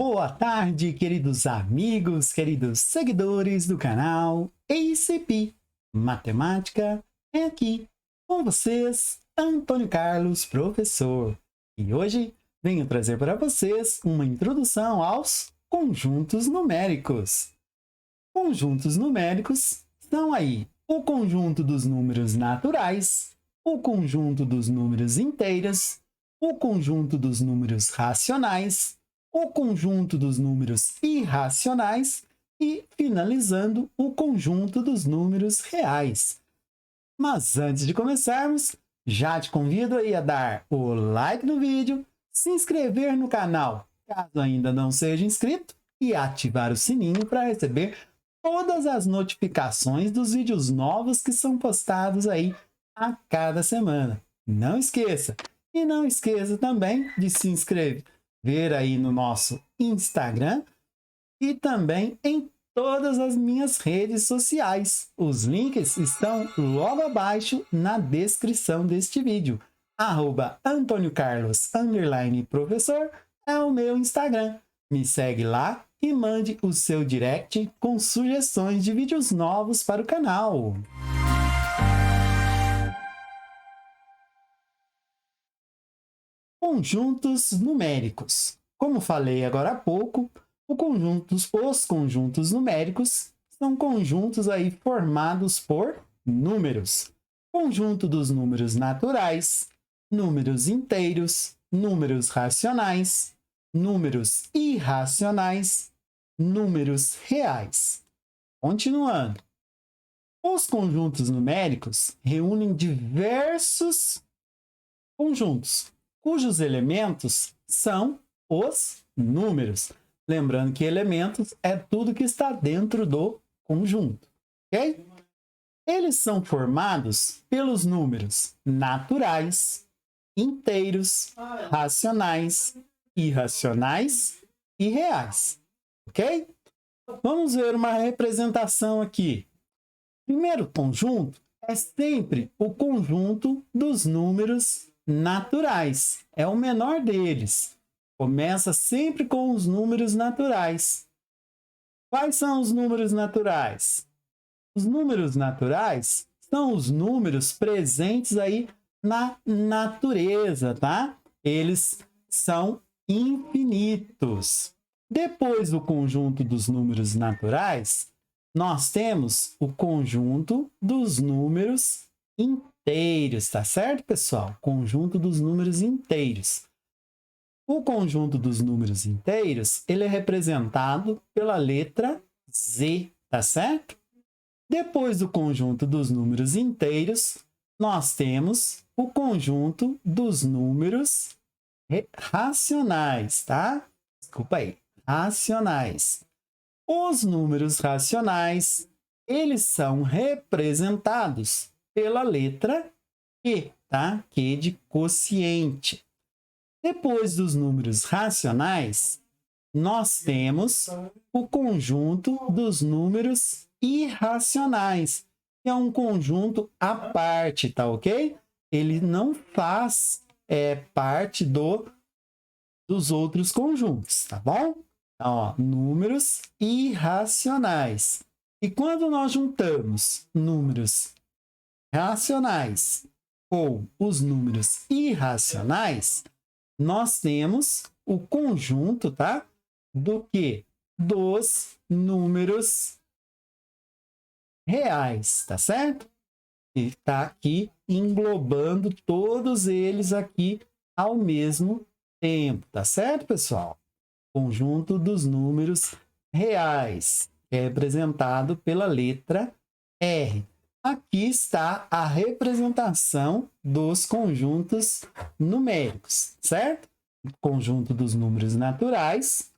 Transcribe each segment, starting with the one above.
Boa tarde, queridos amigos, queridos seguidores do canal ACP Matemática. É aqui com vocês, Antônio Carlos, professor. E hoje venho trazer para vocês uma introdução aos conjuntos numéricos. Conjuntos numéricos são aí o conjunto dos números naturais, o conjunto dos números inteiros, o conjunto dos números racionais, o conjunto dos números irracionais e, finalizando, o conjunto dos números reais. Mas antes de começarmos, já te convido aí a dar o like no vídeo, se inscrever no canal, caso ainda não seja inscrito, e ativar o sininho para receber todas as notificações dos vídeos novos que são postados aí a cada semana. Não esqueça! E não esqueça também de se inscrever aí no nosso Instagram e também em todas as minhas redes sociais. Os links estão logo abaixo na descrição deste vídeo. @AntônioCarlos _professor é o meu Instagram. Me segue lá e mande o seu direct com sugestões de vídeos novos para o canal. Conjuntos numéricos. Como falei agora há pouco, os conjuntos numéricos são conjuntos aí formados por números. Conjunto dos números naturais, números inteiros, números racionais, números irracionais, números reais. Continuando. Os conjuntos numéricos reúnem diversos conjuntos, cujos elementos são os números. Lembrando que elementos é tudo que está dentro do conjunto, ok? Eles são formados pelos números naturais, inteiros, racionais, irracionais e reais, ok? Vamos ver uma representação aqui. Primeiro conjunto é sempre o conjunto dos números naturais. É o menor deles. Começa sempre com os números naturais. Quais são os números naturais? Os números naturais são os números presentes aí na natureza, tá? Eles são infinitos. Depois do conjunto dos números naturais, nós temos o conjunto dos números inteiros, tá certo, pessoal? Conjunto dos números inteiros. O conjunto dos números inteiros, ele é representado pela letra Z, tá certo? Depois do conjunto dos números inteiros, nós temos o conjunto dos números racionais, tá? Desculpa aí, racionais. Os números racionais, eles são representados pela letra Q, tá? Q de quociente. Depois dos números racionais, nós temos o conjunto dos números irracionais, que é um conjunto à parte, tá ok? Ele não faz parte dos outros conjuntos, tá bom? Então, ó, números irracionais. E quando nós juntamos números racionais com os números irracionais, nós temos o conjunto, tá? Do quê? Dos números reais, tá certo? E está aqui englobando todos eles aqui ao mesmo tempo, tá certo, pessoal? Conjunto dos números reais, que é representado pela letra R. Aqui está a representação dos conjuntos numéricos, certo? Conjunto dos números naturais,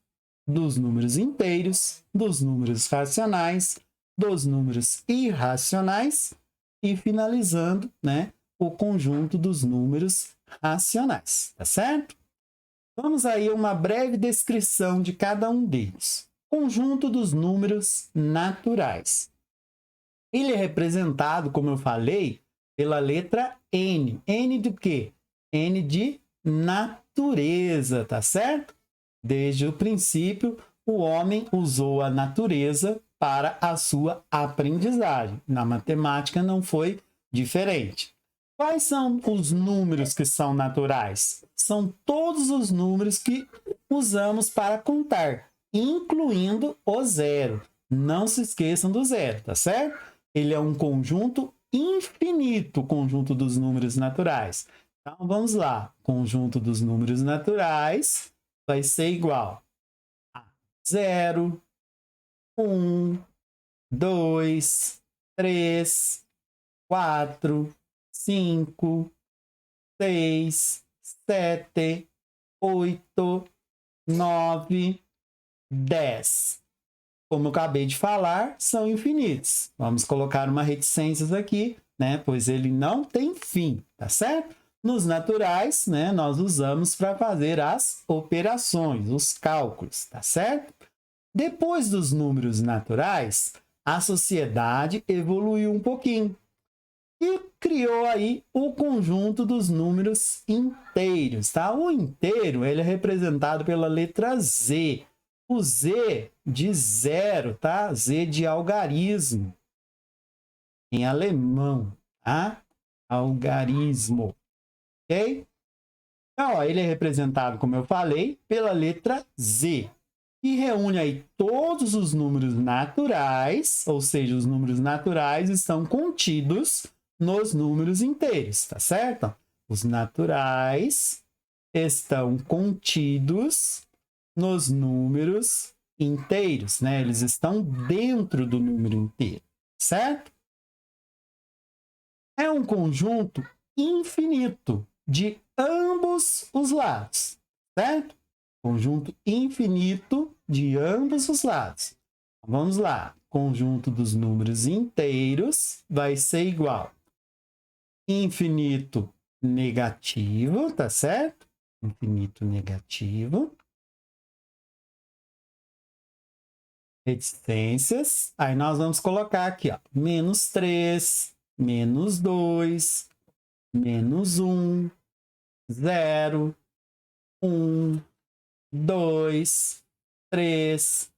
dos números inteiros, dos números racionais, dos números irracionais e finalizando, né, o conjunto dos números racionais, tá certo? Vamos aí a uma breve descrição de cada um deles. Conjunto dos números naturais. Ele é representado, como eu falei, pela letra N. N de quê? N de natureza, tá certo? Desde o princípio, o homem usou a natureza para a sua aprendizagem. Na matemática não foi diferente. Quais são os números que são naturais? São todos os números que usamos para contar, incluindo o zero. Não se esqueçam do zero, tá certo? Ele é um conjunto infinito, o conjunto dos números naturais. Então, vamos lá. O conjunto dos números naturais vai ser igual a 0, 1, 2, 3, 4, 5, 6, 7, 8, 9, 10. Como eu acabei de falar, são infinitos. Vamos colocar uma reticências aqui, né? Pois ele não tem fim, tá certo? Nos naturais, né, nós usamos para fazer as operações, os cálculos, tá certo? Depois dos números naturais, a sociedade evoluiu um pouquinho e criou aí o conjunto dos números inteiros, tá? O inteiro, ele é representado pela letra Z. O Z de zero, tá? Z de algarismo. Em alemão, tá? Algarismo. Ok? Então, ó, ele é representado, como eu falei, pela letra Z. E reúne aí todos os números naturais, ou seja, os números naturais estão contidos nos números inteiros, tá certo? Os naturais estão contidos nos números inteiros, né? Eles estão dentro do número inteiro, certo? É um conjunto infinito de ambos os lados, certo? Conjunto infinito de ambos os lados. Vamos lá. Conjunto dos números inteiros vai ser igual infinito negativo, tá certo? Infinito negativo. Reticências. Aí nós vamos colocar aqui, ó, menos 3, menos 2, menos 1, 0, 1, 2, 3,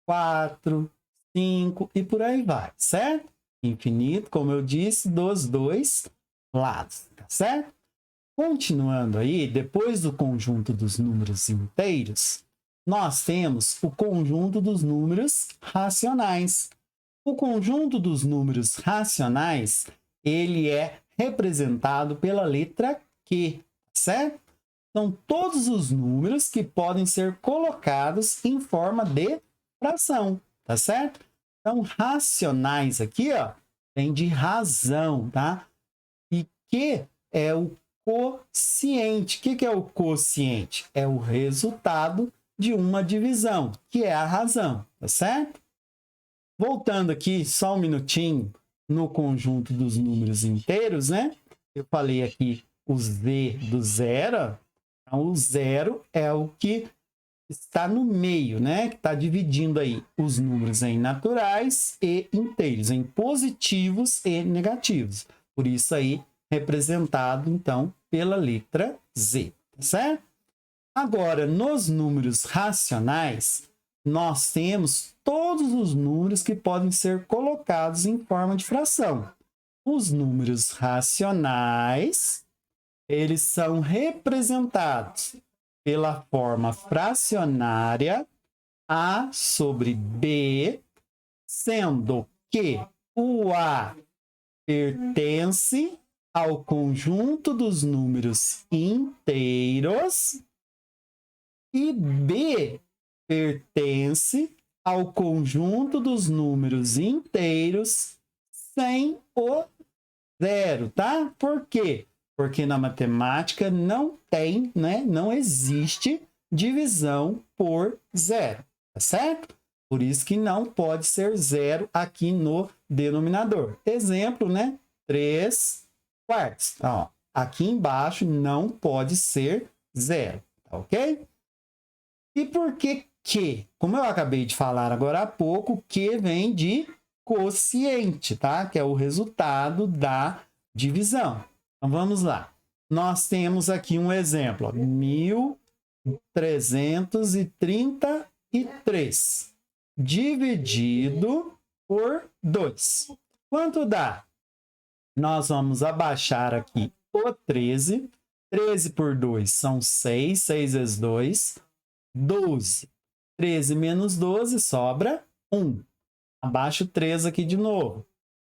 4, 5 e por aí vai, certo? Infinito, como eu disse, dos dois lados, tá certo? Continuando aí, depois do conjunto dos números inteiros, nós temos o conjunto dos números racionais. O conjunto dos números racionais, ele é representado pela letra Q, certo? São todos os números que podem ser colocados em forma de fração, tá certo? Então, racionais aqui, ó, vem de razão, tá? E Q é o quociente. O que é o quociente? É o resultado de uma divisão, que é a razão, tá certo? Voltando aqui só um minutinho no conjunto dos números inteiros, né? Eu falei aqui o Z do zero. Então, o zero é o que está no meio, né? Que está dividindo aí os números em naturais e inteiros, em positivos e negativos. Por isso aí, representado, então, pela letra Z, tá certo? Agora, nos números racionais, nós temos todos os números que podem ser colocados em forma de fração. Os números racionais, eles são representados pela forma fracionária A sobre B, sendo que o A pertence ao conjunto dos números inteiros e B pertence ao conjunto dos números inteiros sem o zero, tá? Por quê? Porque na matemática não tem, né? Não existe divisão por zero, tá certo? Por isso que não pode ser zero aqui no denominador. Exemplo, né? 3 quartos. Então, ó, aqui embaixo não pode ser zero, tá ok? E por que Q? Como eu acabei de falar agora há pouco, Q vem de quociente, tá? Que é o resultado da divisão. Então, vamos lá. Nós temos aqui um exemplo, ó, 1.000 333 dividido por 2. Quanto dá? Nós vamos abaixar aqui o 13. 13 por 2 são 6. 6 vezes 2, 12. 13 menos 12 sobra 1. Abaixo 3 aqui de novo.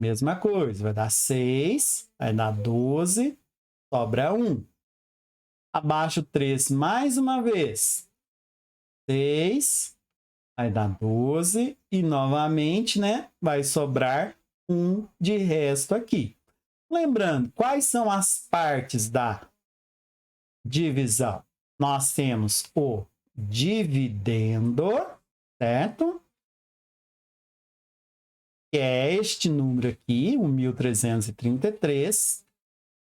Mesma coisa, vai dar 6, vai dar 12, sobra 1. Abaixo 3 mais uma vez. 6, vai dar 12 e novamente, né, vai sobrar 1 de resto aqui. Lembrando, quais são as partes da divisão? Nós temos o dividendo, certo? Que é este número aqui, o 1333.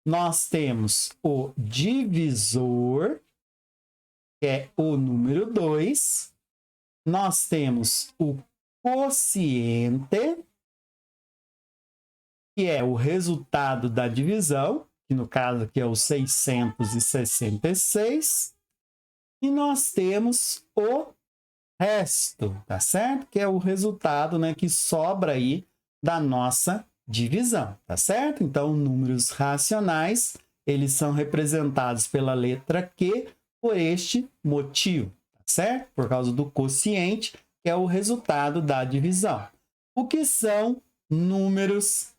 Nós temos o divisor, que é o número 2. Nós temos o quociente, que é o resultado da divisão, que no caso aqui é o 666. E nós temos o resto, tá certo? Que é o resultado, né, que sobra aí da nossa divisão, tá certo? Então, números racionais, eles são representados pela letra Q por este motivo, tá certo? Por causa do quociente, que é o resultado da divisão. O que são números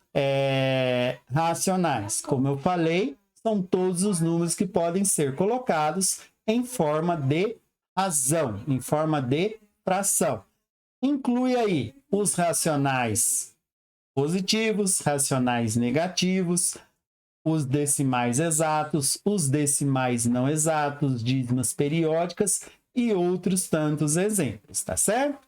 racionais? Como eu falei, são todos os números que podem ser colocados em forma de razão, em forma de fração. Inclui aí os racionais positivos, racionais negativos, os decimais exatos, os decimais não exatos, dízimas periódicas e outros tantos exemplos, tá certo?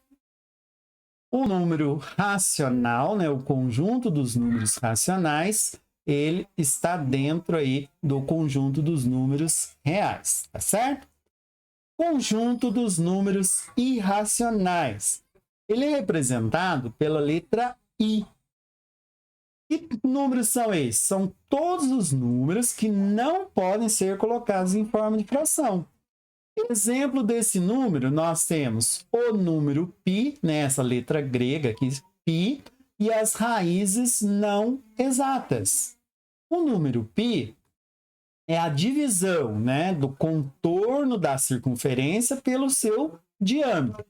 O número racional, né, o conjunto dos números racionais, ele está dentro aí do conjunto dos números reais, tá certo? Conjunto dos números irracionais. Ele é representado pela letra I. Que números são esses? São todos os números que não podem ser colocados em forma de fração. Exemplo desse número, nós temos o número π, né, essa letra grega aqui, π, e as raízes não exatas. O número π é a divisão, né, do contorno da circunferência pelo seu diâmetro.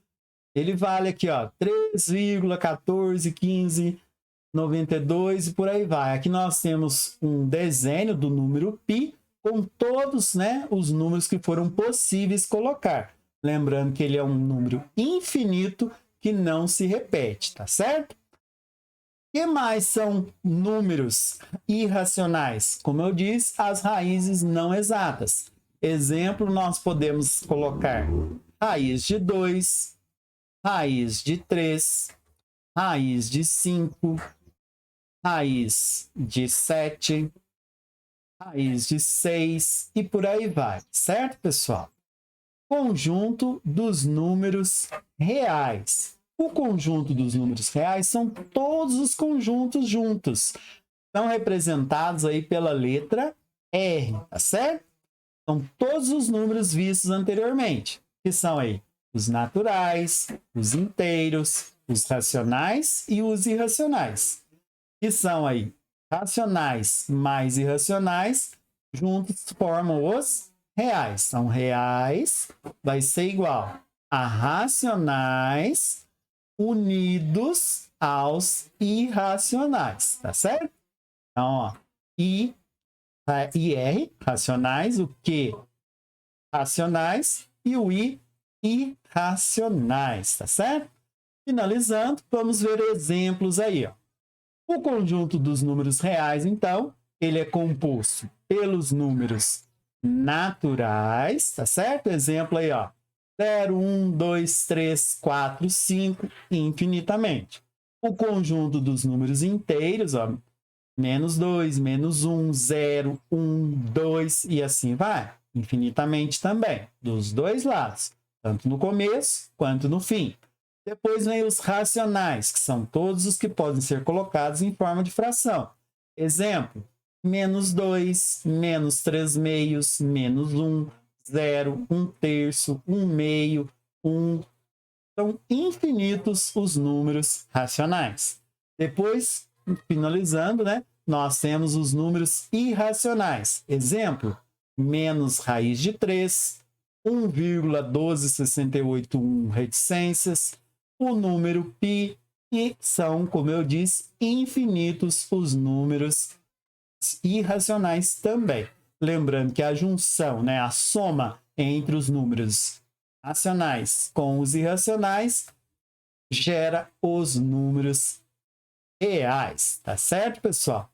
Ele vale aqui, ó, 3,141592 e por aí vai. Aqui nós temos um desenho do número π com todos, né, os números que foram possíveis colocar. Lembrando que ele é um número infinito que não se repete, tá certo? O que mais são números irracionais? Como eu disse, as raízes não exatas. Exemplo, nós podemos colocar raiz de 2, raiz de 3, raiz de 5, raiz de 7, raiz de 6 e por aí vai, certo, pessoal? Conjunto dos números reais. O conjunto dos números reais são todos os conjuntos juntos. São representados aí pela letra R, tá certo? São todos os números vistos anteriormente, que são aí os naturais, os inteiros, os racionais e os irracionais. Que são aí racionais mais irracionais, juntos formam os reais. Então, reais vai ser igual a racionais unidos aos irracionais, tá certo? Então, ó, I, IR, racionais, o Q, racionais, e o I, irracionais, tá certo? Finalizando, vamos ver exemplos aí, ó. O conjunto dos números reais, então, ele é composto pelos números naturais, tá certo? Exemplo aí, ó. 0, 1, 2, 3, 4, 5, infinitamente. O conjunto dos números inteiros, ó, menos 2, menos 1, 0, 1, 2 e assim vai. Infinitamente também, dos dois lados, tanto no começo quanto no fim. Depois vem os racionais, que são todos os que podem ser colocados em forma de fração. Exemplo, menos 2, menos 3 meios, menos 1, 0, 1/3, 1/2, 1. São infinitos os números racionais. Depois, finalizando, né? Nós temos os números irracionais. Exemplo, menos raiz de 3, 1,12681 reticências, o número π, e são, como eu disse, infinitos os números irracionais também. Lembrando que a junção, né, a soma entre os números racionais com os irracionais gera os números reais, tá certo, pessoal?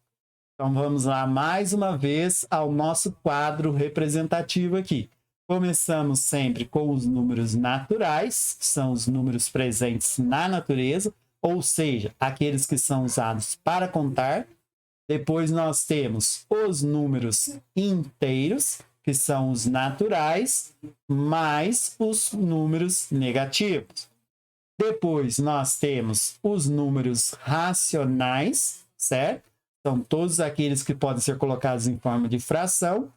Então vamos lá mais uma vez ao nosso quadro representativo aqui. Começamos sempre com os números naturais, que são os números presentes na natureza, ou seja, aqueles que são usados para contar. Depois nós temos os números inteiros, que são os naturais, mais os números negativos. Depois nós temos os números racionais, certo? São todos aqueles que podem ser colocados em forma de fração.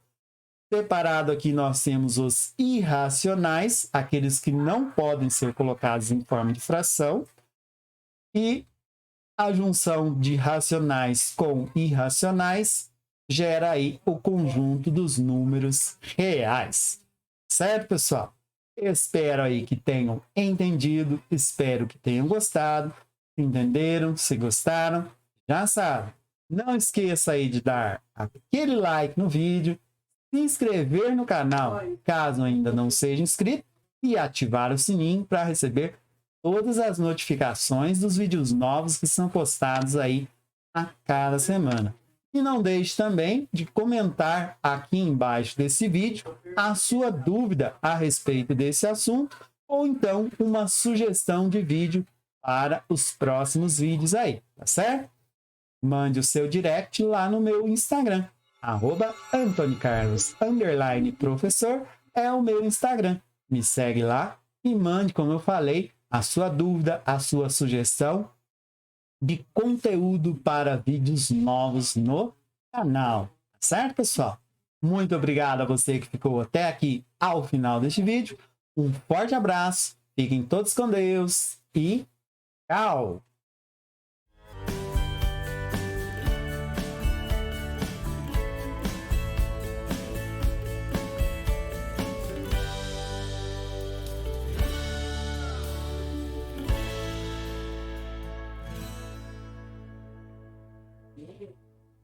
Separado aqui nós temos os irracionais, aqueles que não podem ser colocados em forma de fração. E a junção de racionais com irracionais gera aí o conjunto dos números reais. Certo, pessoal? Espero aí que tenham entendido, espero que tenham gostado. Entenderam? Se gostaram, já sabe. Não esqueça aí de dar aquele like no vídeo, se inscrever no canal, caso ainda não seja inscrito, e ativar o sininho para receber todas as notificações dos vídeos novos que são postados aí a cada semana. E não deixe também de comentar aqui embaixo desse vídeo a sua dúvida a respeito desse assunto, ou então uma sugestão de vídeo para os próximos vídeos aí, tá certo? Mande o seu direct lá no meu Instagram, @AntonyCarlos_professor é o meu Instagram. Me segue lá e mande, como eu falei, a sua dúvida, a sua sugestão de conteúdo para vídeos novos no canal. Certo, pessoal? Muito obrigado a você que ficou até aqui ao final deste vídeo. Um forte abraço, fiquem todos com Deus e tchau!